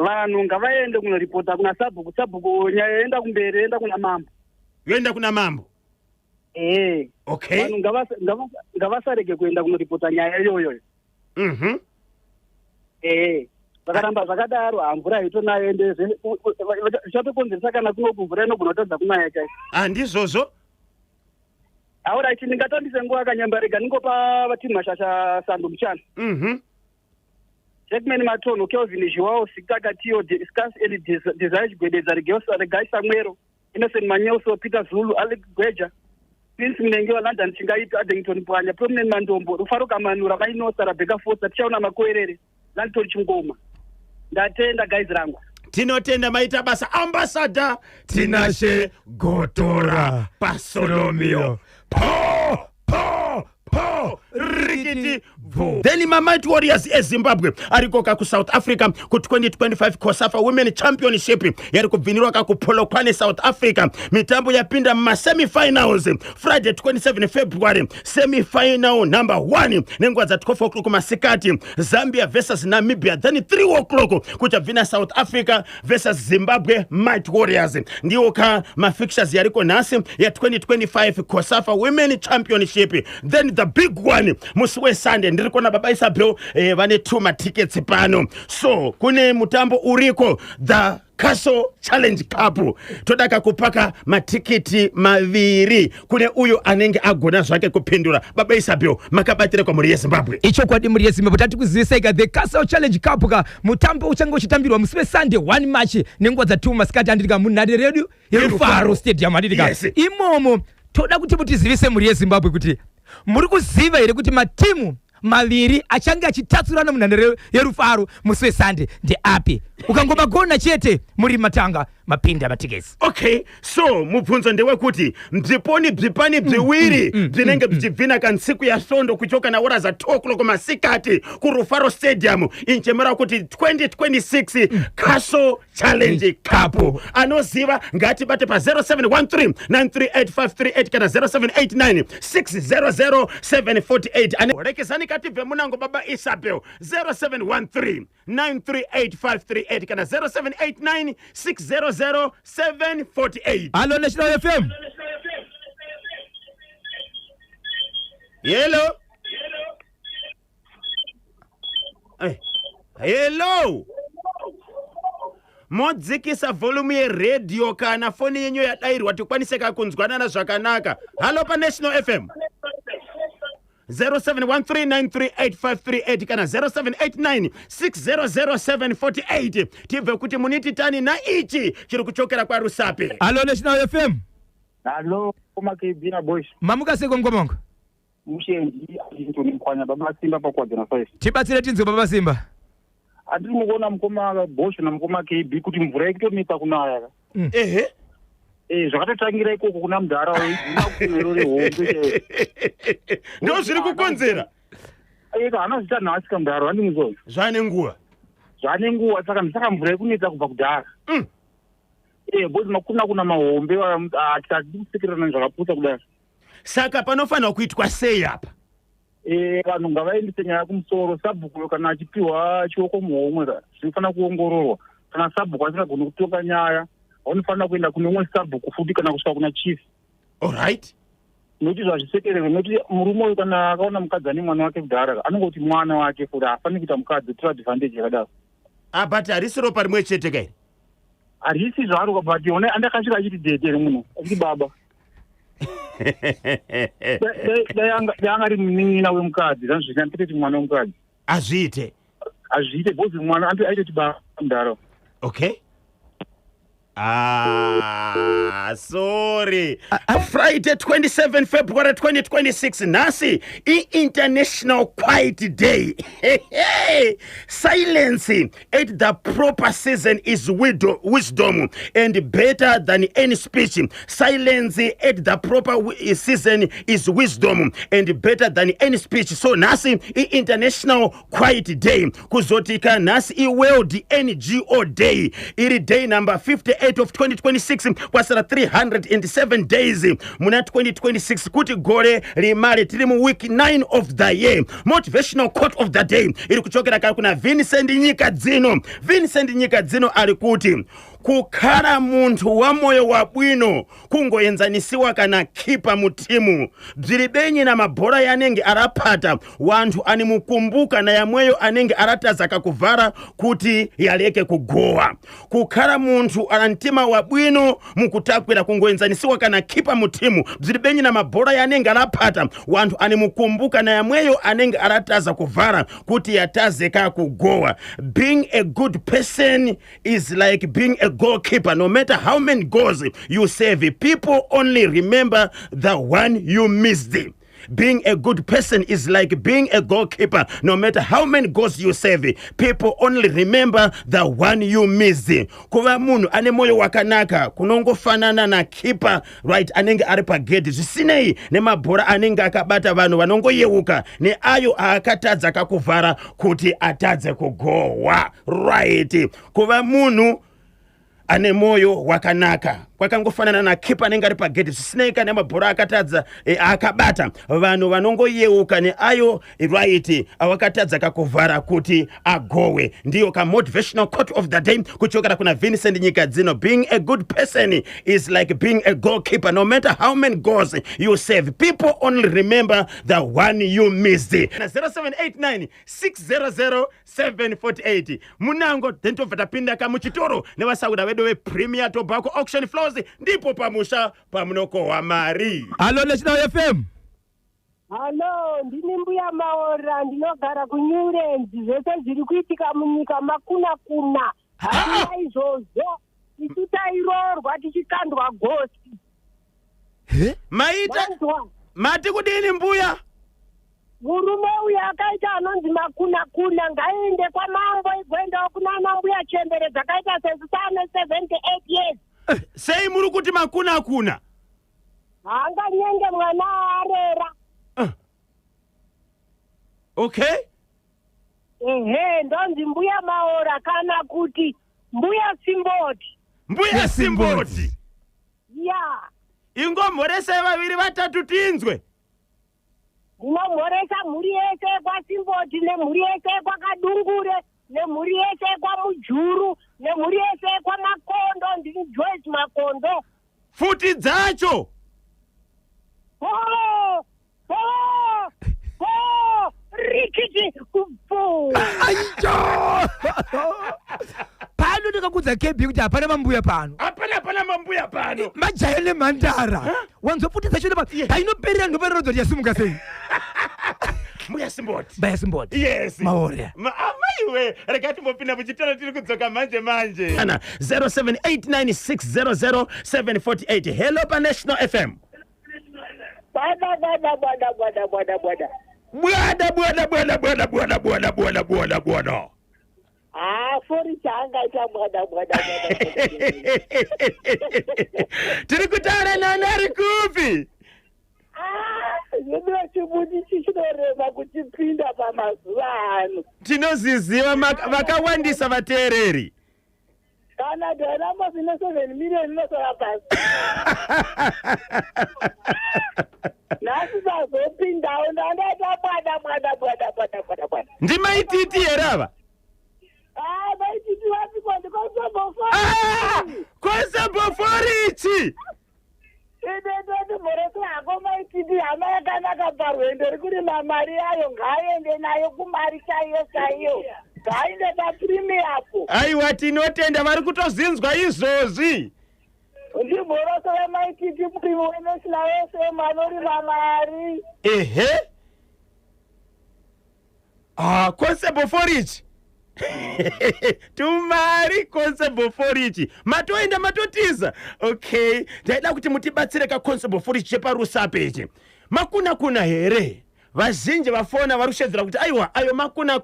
C: Vanhu ngavaende kunoripota kuna sabhuku. Sabhuku nyaya yoenda kumberi, yoenda kuna mambo.
A: Yoenda kuna mambo? Okay.
C: Vanhu ngavasarege kuenda kunoripota nyaya iyoyo. Vakaramba zvakadaro hamvura haitonayo ende zvichatokonzeresa kana kuno mvura inogona kutadza kunaya chaipo.
A: Handizvozvo?
C: Alright, ndingatambise nguva yakanyambarika ndingopa vatimu Mashasha Sando Muchana. Jackman Matono, Kelvin Joao, Sikaka Tio, Discuss Eli Desire Gwedeza, Regai Samuero, Innocent Manyoso, Peter Zulu, Alec Gweja, Prince Mnengewa, London Chingaito, Addington Pwanya, Prominent Mandombo, Rufaruka Manura, Mainosa, Rebecca Foster, Chauna Makoerere, Lanton Chungoma. Ndatenda guys rangu.
A: Tinotenda maita basa ambassador Tinashe Gotora Pasolomio Rikiti Vu. Then my Mighty Warriors eZimbabwe arikoka ku South Africa ku 2025 COSAFA Women Championship yari kubvinirwa kakupolo kwane South Africa. Mitambo yapinda ma semi-finals Friday 27 February. Semi-final number 1 nenguva za 12 o'clock masikati Zambia versus Namibia. Then 3 o'clock kuchabvina South Africa versus Zimbabwe Mighty Warriors. Ndiwo ka mafixtures yariko nasi ya 2025 COSAFA Women Championship. Then the big one musi Sunday ndirikona baba Isabel vane 2 tickets pano. So kune mutambo uriko the Castle Challenge Cup. Todaka kupaka matiketi maviri kune uyo anenge agona zvake kupindura. Baba Isabel makabatire kwa muri yeZimbabwe.
B: Icho kwa muri yeZimbabwe tatikuzivisa the Castle Challenge Cup ka mutambo uchango chitambirwa musi Sunday 1 March nenguva za 2 masikati andika munhare redu yeRufaro Stadium andika.
A: Yes.
B: Imomo toda kuti mutizivise muri yeZimbabwe kuti muri kuziva here kuti matimu maviri achange achitatsurana munhandare yeRufaro musi Sunday ndeapi. Ukangoba gona chete muri matanga mapinda matikets.
A: Okay, so mubvunzo ndewekuti bzipani bziwiri bzinenge bzichibvina kansiku ya Sondo kuchoka na hora za 2 o'clock masikati ku Rufaro Stadium inchemera kuti 2026 Castle Challenge Cup. Anoziva ngati bate pa 0713 938538 kana 0789 600 748. Rekesani kati vemunango baba Isabel 0713 938538 kana 0789 600 748.
B: Hello National FM.
A: Hello. Hello. Modzikisa volume ye radio kana foni yenyu yadairwa tikwanise kunzwanana zvakanaka. Hello pa National FM. 0713938538 kana 0789600748. Tibve kuti muniti tani na ichi chiri kuchokera kwa Rusape.
B: Hello National FM.
C: Hello, kumakibina boys.
B: Mamuka seko ngomongo.
C: Mushenji ndinkwanya baba Simba pa kwa Jona 5.
B: Tibatsire tinzo baba Simba.
C: Andiri mukona mukoma Bosch na mukoma KB kuti mvura ikutomita kunaya. Zvakatotangira ikoko kuna mudhara kunerore hombe.
A: Ndo zviri kukonzera.
C: Hana zita nhasi mudhara wandinguzo.
A: Zvane nguva
C: saka ndisaka mvura ikunetsa kubva kudhara. Bozi kuna mahombe atikusekerana zvakaputsa kudai.
A: Saka panofanira kuitwa sei apa?
C: Vanhu ngavaendese nyaya kumusoro. Sabhuku kana achipiwa chioko muhomwe zvinofanira kuongororwa. Kana sabhuku asingagoni kutoka nyaya unofanira kuenda kune umwe sabhuku futi kana kusvika kuna chief.
A: Alright.
C: Nokuti zvazvisekererwa nokuti murume uyu kana akaona mukadzi ane mwana wake kudhara anongoti mwana wake futi hafaniri kuita mukadzi tora advantage yakadaro.
A: But harisi ropa rimwe chete kai?
C: Harisi zvaro but ona andakasvika achiti dedere muno achiti baba. Dai anga ri munin'ina wemukadzi zvanzvina nditoti mwana wemukadzi.
A: Azviite
C: bhozi mwana aitoti baba mudhara.
A: Okay. Sorry. Friday 27 February 2026 nasi i-International Quiet Day. Silence at the proper season is wisdom and better than any speech. Silence at the proper season is wisdom and better than any speech. So nasi i-International Quiet Day kuzotika nasi i-World NGO Day. Iri day number 58 of 2026 kwasara 307 days muna 2026 kuti gore rimare tiri mu week 9 of the year. Motivational quote of the day iri kuchokera kari kuna Vincent Nyikadzino. Vincent Nyikadzino ari kuti kukhala munthu wa moyo wabwino kungoyenzanisiwa kana khipa mutimu bzilibenyi na mabhora yanenge arapata wanthu animukumbuka na yamweyo anenge arataza kakuvara kuti yaleke kugowa. Kukhala munthu ana mtima wabwino mukutakwira kungoyenzanisiwa kana khipa mutimu bzilibenyi na mabhora yanenge arapata wanthu animukumbuka na yamweyo anenge arataza kuvara kuti yataze kakugowa. Being a good person is like being a goalkeeper. No matter how many goals you save, people only remember the one you missed. Being a good person is like being a goalkeeper. No matter how many goals you save, people only remember the one you missed. Kuva munhu ane moyo wakanaka kunongofanana na keeper, right, anenge ari pagedhi zvisinei nemabhora anenge akabata vanhu vanongoyeuka neayo aakatadza kakuvhara kuti atadze kugowa, right. Kuva munhu ane moyo wakanaka kwakangofanana na keeper anenge ari pagedhi zvisinei nemabhora akatadza akabata vanhu vanongoyeuka neayo, right, awakatadza kakuvhara kuti agowe. Ndiyo ka motivational quote of the day kuchokera kuna Vincent Nyikadzino. Being a good person is like being a goalkeeper. No matter how many goals you save, people only remember the one you missed. 0789 600 748 munango dentobva tapinda kamuchitoro nevasauda vedu vePremier Tobacco Auction Floors ndipo pamusha pamunokohwa mari.
B: Halo National FM.
D: Halo, ndini Mbuya Maora, ndinogara kuNewlands. Zvese zviri kuitika munyika makuna kuna. Hakuna izvozvo. Isu tairorwa tichikandwa gosi.
A: Maita mati kudini Mbuya?
D: Murume uyu akaita anonzi makuna kuna ngaende kwamambo igwendawo kunana Mbuya Chembere dzakaita sesu taane 78 years.
A: Sei muri kuti makuna kuna?
D: Hanga nyenge mwana arera.
A: Okay.
D: Ndonzi Mbuya Maora kana kuti Mbuya Simboti.
A: Mbuya Simboti.
D: Ya.
A: Ingomhoresa vaviri vatatu tinzwe.
D: Ndinomhoresa mhuri yese kwaSimboti nemhuri yese kwaKadungure nemhuri yese kwaMujuru nemhuri yese kwaMakondo. Ndini Joyce Makondo.
A: Futi dzacho.
D: Rikiti kufu.
B: Aicho. Pano ndikakudza KB kuti hapana mambuya pano.
A: Hapana mambuya pano.
B: Majaya nemhandara. Wanzoputisa chone pa. Painoperera ndoperera kuti yasimuka sei.
A: Mbuya Simboti.
B: Mbuya Simboti.
A: Yes.
B: Maora.
A: Amaiwe rekati mbopinda muchitoro tiri kudzoka manje. 0789600748. Hello pa National FM.
D: Bada.
A: Bwana.
D: Fori changa ita bada.
A: Tiri kutaura nani ari kupi?
D: Zvino chibudi chichinoreva kuchipinda pamazuva ano.
A: Tinoziziva vakawandisa vateereri.
D: Kana ndarama zvino 7 million inotora pasi. Nasi zvazopindawo ndandaita bada.
A: Ndimaititi here ava?
D: Maititi vasiko ndikosambofori.
A: Kosamboforichi.
D: Ndoti mhorese hako maititi hama yakanaka parwendo rikuri mamari yayo ngaaende nayo kumari chaiyo. Ngainde paPremier.
A: Aiwa tinotenda vari kutozinzwa izvozvi.
D: Ndimhorose wemaititi murimi weNational FM anori mamari.
A: Ehe. Kosamboforichi. tumari Constable Forichi matoenda matotiza. Okay, ndaida kuti mutibatsire ka Constable Forichi cheparusape ichi. Makuna here vazhinji vafona varushedzera kuti aiwa ayo makuna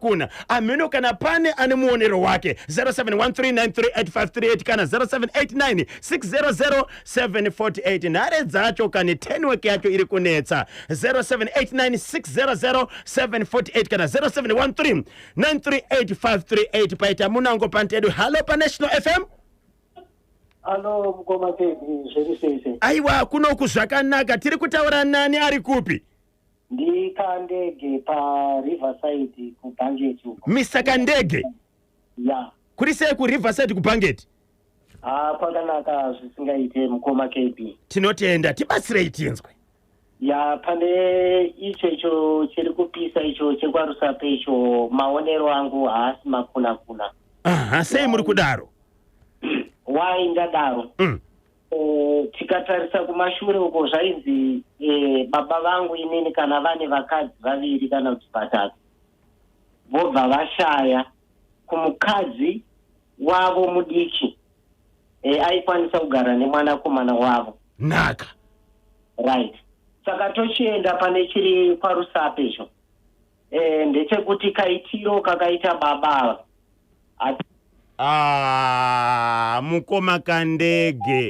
A: ameno kana pane ane muonero wake 0713938538 kana 0789600748 nhare dzacho kane network yacho iri kunetsa 0789600748 kana 0713938538 paita munango pantedu. Hello pa National FM.
E: Hello Mukoma Kebi, zverisese.
A: Aiwa kunoku zvakanaka, tiri kutaura nani ari kupi?
E: Ndi Kandege pa Riverside ku Bangeti uko.
A: Mr. Kandege?
E: Ya.
A: Kuri sei ku Riverside ku Bangeti?
E: Pakanaka zvisingaite Mukoma Kebi.
A: Tinotenda, tibatsirei tinzwe.
E: Ya, pane icho chiri kupisa icho chekwarusape icho maonero angu haasi makuna.
A: Aha, sei muri kudaro?
E: Why ndadaro? Tikatarisa kumashure uko zvainzi baba vangu inini kana vane vakadzi vaviri kana kuti vatatu vobva vashaya kumukadzi wavo mudiki aikwanisa kugara nemwanakomana wavo
A: naka
E: right. Saka tochienda pane chiri parusape icho ndechekuti kaitiro kakaita baba
A: Mukoma Kandege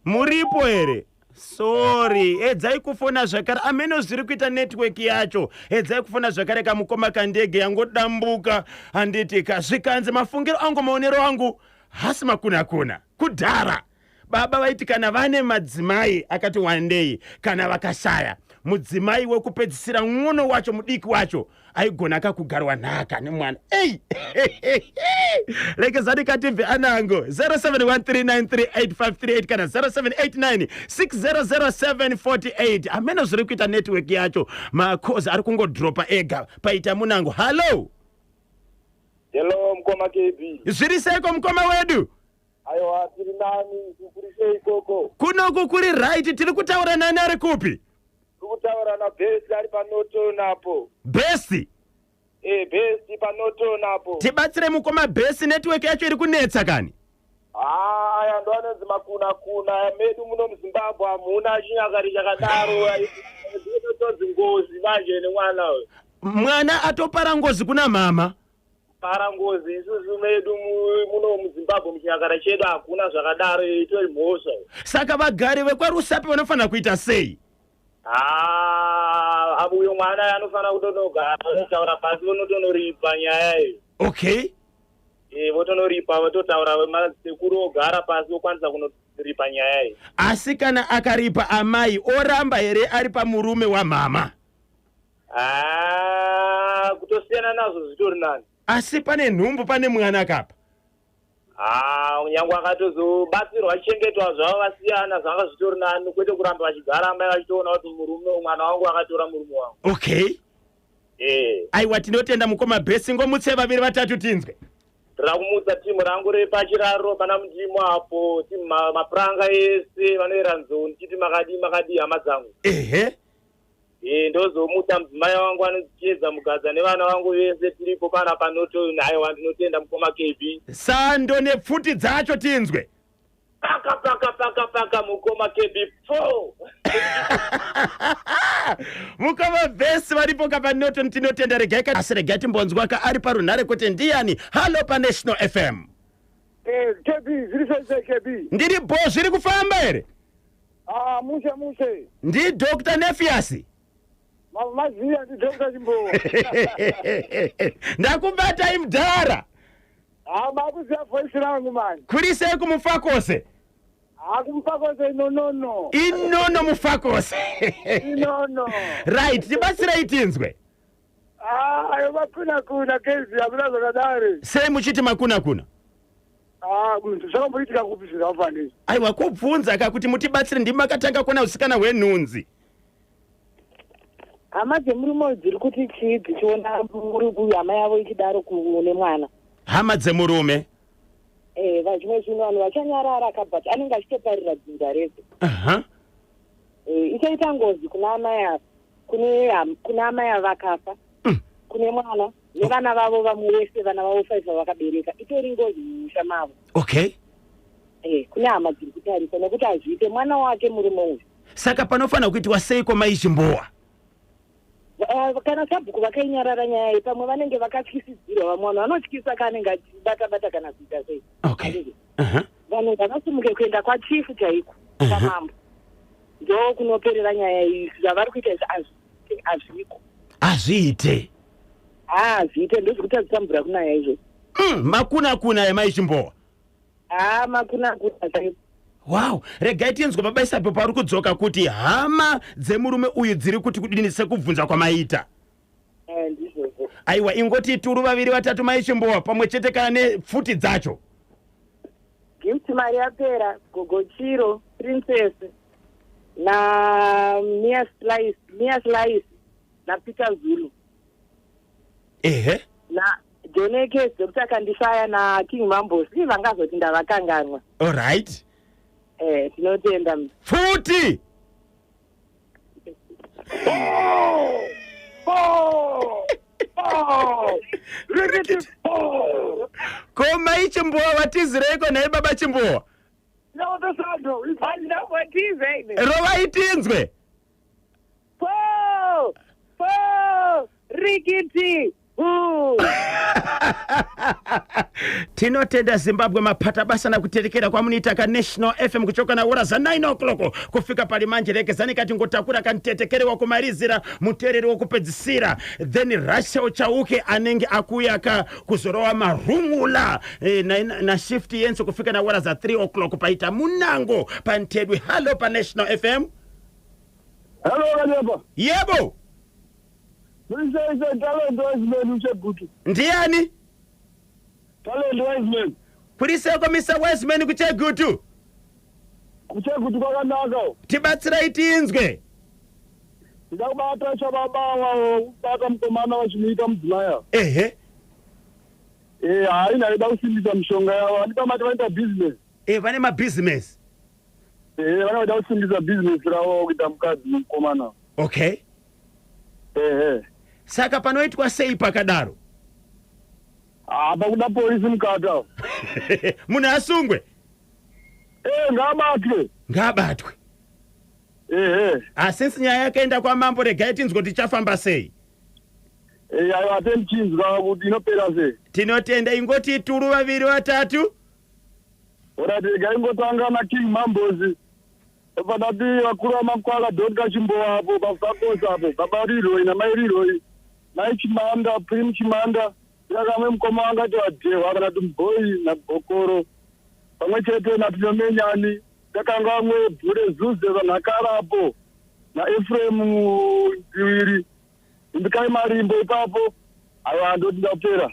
A: muripo here? Sorry, edzai kufona zvakare. Ameno zviri kuita network yacho. Edzai kufona zvakare ka Mukoma Kandege yangodambuka handiti zvikanzi mafungiro angu maonero angu hasi makuna kudhara. Baba vaiti kana vane madzimai akati one day kana vakashaya mudzimai wekupedzisira mwono wacho mudiki wacho aigona kakugarwa nhaka nemwana. Ei lekezani katimve anango 0713938538 kana 0789600748. Ameno zviri kuita network yacho makozi ari kungodropa ega paita munango. Hello.
F: Hello Mukoma KB.
A: Zviri seiko mukoma wedu?
F: Aiwa tiri nani kukurisei koko.
A: Kunoku kuri right, tiri kutaura nani ari kupi?
F: Kutaura na Besi ari panoto napo.
A: Besi?
F: Besi panoto napo.
A: Tibatsire Mukoma Besi, network yacho iri kunetsa kani?
F: Aya ndo anonzi makuna medu muno muZimbabwe amuna chinyakari chakadaro inotonzi ngozi manje nemwana we.
A: Mwana atopara ngozi kuna mama.
F: Para ngozi isusu medu muno muZimbabwe muchinyakara chedu hakuna zvakadaro itori mhosva.
A: Saka vagari vekwarusape vanofana kuita sei?
F: Uyo mwana anofana kutonogara votaura pasi vonotonoripa nyaya iyo.
A: Okay.
F: Votonoripa vototaura sekuru ogara pasi vokwanisa kunoripa nyaya iyo.
A: Asi kana akaripa amai oramba here ari pamurume wamama?
F: Kutosiyana nazvo zvitori nani.
A: Asi pane nhumbu pane mwana kapa?
F: Nyange akatozobatsirwa chengetwa zvavo vasiyana zvanga zvitori nani kwete kuramba vachigara amai vachitoona kuti murume mwana wangu akatora murume wangu.
A: Okay. Aiwa tinotenda Mukoma Besi, ngomutse vaviri vatatu tinzwe.
F: Ndira kumutsa timu rangu repachiraro pana mudzimu apo timu mapuranga ese vanoera nzoni chiti makadi hama dzangu. Ndozomutsa mudzimai wangu anochedza mugadza nevana vangu vese tiripo pana panoto. Aiwa ndinotenda Mukoma KB.
A: Sando nepfuti dzacho tinzwe.
F: Paka Mukoma KB 4.
A: Mukoma Besi varipo kapanoto tinotenda. Regai asi regai timbonzwa ka ari parunhare kuti ndiani. Hello pa National FM.
F: KB zvirisese KB.
A: Ndiri bo zviri kufamba here?
F: Mushe.
A: Ndi Dr. Nefias.
F: Maziya ndi Dr. Chimbowa.
A: Ndakubata imdhara.
F: Makuziya voice rangu mani.
A: Kuri sei kumufakose?
F: Kumufakose inonono.
A: Inono mufakose.
F: Inono.
A: Right, tibatsirei tinzwe.
F: Ayo makuna kezi hakuna zvakadare.
A: Sei muchiti makuna?
F: Zvakamboitika kupi zvakafanira.
A: Aiwa kubvunza kakuti mutibatsire ndimi makatanga kuona usikana hwenhunzi.
D: Hama dzemurume dziri kuti chii dzichiona hama yavo ichidaro kune mwana.
A: Hama dzemurume?
D: Vazvimwe zvino vanhu vachanyarara akabhati anenge achitoparira dzinza rese. Ichaita ngozi kuna amai ava, kune amai ava vakafa, kune mwana, nevana vavo vamwe vese vana vavo 5 vavakabereka itori ngozi mumusha mavo.
A: Okay.
D: Kune hama dziri kutarisa nekuti azviite mwana wake murume uyu.
A: Saka panofanira kuitwa seiko maizhimbowa?
D: Kana sabhuku vakainyarara nyaya iyi pamwe vanenge vakatyisidzirwa vamwe vanhu vanotyisa kaanenge achibata-bata kana kuita sei.
A: Okay.
D: Vanhu vanosimuke kuenda kwachifu chaiko kwamambo. Ndo kunoperera nyaya iyi zvavari kuita azviko.
A: Azviite.
D: Zviite ndozvekutadzitambura kunaya izvo.
A: Makuna emaizhimbowa.
D: Makuna chaiko.
A: Wow, regai tinzwe baba Isapo pari kudzoka kuti hama dzemurume uyu dziri kuti kudini sekubvunza kwamaita.
D: Ndizvozvo.
A: Aiwa, ingoti turu 2 3 maizhimbowa pamwe chete kana nepfuti dzacho.
D: Gift mari yapera, Gogo Chiro, Princess, na Mia Slice, na Peter Zulu. Na Joneke Dr. Kandishaya na King Mambo. Si vangazoti ndavakanganwa.
A: All right.
D: Tinotenda.
A: Futi! Koma ichimbowa watizireko naye baba chimbowa. Rova itinzwe.
D: Rikiti.
A: Tinotenda Zimbabwe mapata basa na kuterekera kwa munita ka National FM kuchoka na ura za 9 o'clock kufika pali manje rekezani kati ngotakura kanitetekere wa kumarizira mutereri wa kupedzisira then Russia uchauke anenge akuyaka kuzorowa marungula na shift yenso kufika na ura za 3 o'clock paita munango pantedwe. Hello pa National FM.
C: Hello Kanyapa.
A: Yebo.
C: Talent Wiseman uchegutu.
A: Ndiani?
C: Talent Wiseman.
A: Kuriseko Mr. Wiseman kuchegutu.
C: Kuchegutu kwakanaka.
A: Tibatsira itinzwe.
C: Ndakubata chababa bata mkomana wachinoita mudzimaya. Haina ida kusimbisa mishonga yavo. Andika mati vaita business.
A: Vane mabusiness.
C: Vanoda kusimbisa business ravo kuita mukadzi mukomana.
A: Okay. Saka panoitwa sei pakadaro?
C: Pakuda polisi mukata.
A: Muna asungwe? Ngabatwe. Since nyaya yakaenda kwa mambo regai tinzwe tichafamba sei?
C: Atemchinzwa kuti inopera sei?
A: Tinotenda ingoti turu 2 3.
C: Orati regai ngotanga na King Mambozi. Padati vakuru vamakwala Dr. Chimbowa hapo pasakosa hapo babariro ina mairiro na Chimanda Prim Chimanda yakamwe mukoma wanga toadewa kana tumboi na Bokoro pamwe chete na Tinomenyani takanga mwe Bure Zuze vanakara hapo na Ephraim Ziwiri ndikai marimbo ipapo ayo ndoti ndapera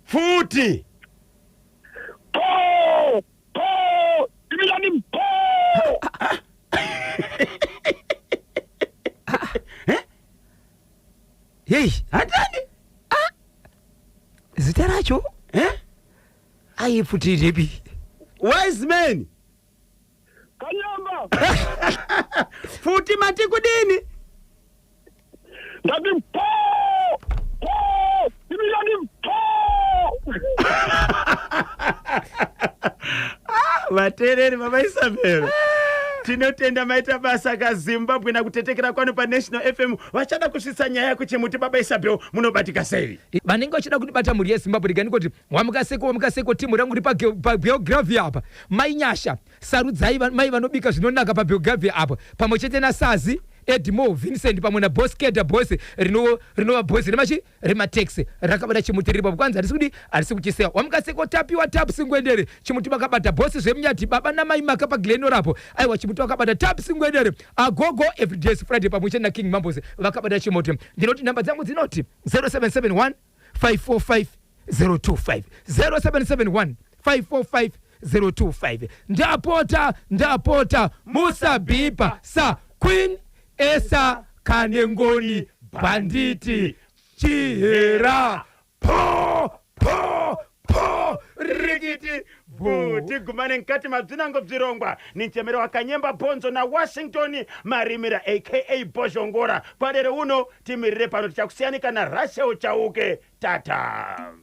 A: futi
C: imilani
B: Hey,
A: hatani?
B: Zita racho? Futi rebi.
A: Wiseman.
C: Kanyamba.
A: Futi mati kudini?
C: Ndati imilani
A: vatereri baba Isabel. Tinotenda maita basa ka Zimbabwe na kutetekera kwano pa National FM vachada kusvitsa nyaya kuchimuti baba Isabel munobatika sei?
B: Vanenge vachida kutibata muri yeZimbabwe rigani kuti wamukaseko timu rangu ri pa geography apa mainyasha sarudzai mai vanobika zvinonaka pa geography apa pamwe chete na Sazi Edmo Vincent pamwe na Boskeda Boss rinova boss remataxi rakabata chimuti ripo kwanza arisi kuchisewa wamukaseko tapiwa tap singwendere chimuti bakabata boss zvemnyati baba na mai makapa Gleno rapo aiwa chimuti wakabata tap singwendere agogo everyday Friday pamwe chete na King Mambos vakabata chimuti. Ndinoti namba dzangu dzinoti 0771 545 025 0771 545 025. Ndapota musabipa sa Queen Esa Kanengoni banditi chihera po
A: rikiti bhu tigumane mkati mabzinango bzirongwa ni mchemero wa Kanyemba Bonzo na Washington Marimira aka Bozhongora. Padere uno timirire pano tichakusiyanika na Russia uchauke. Tata.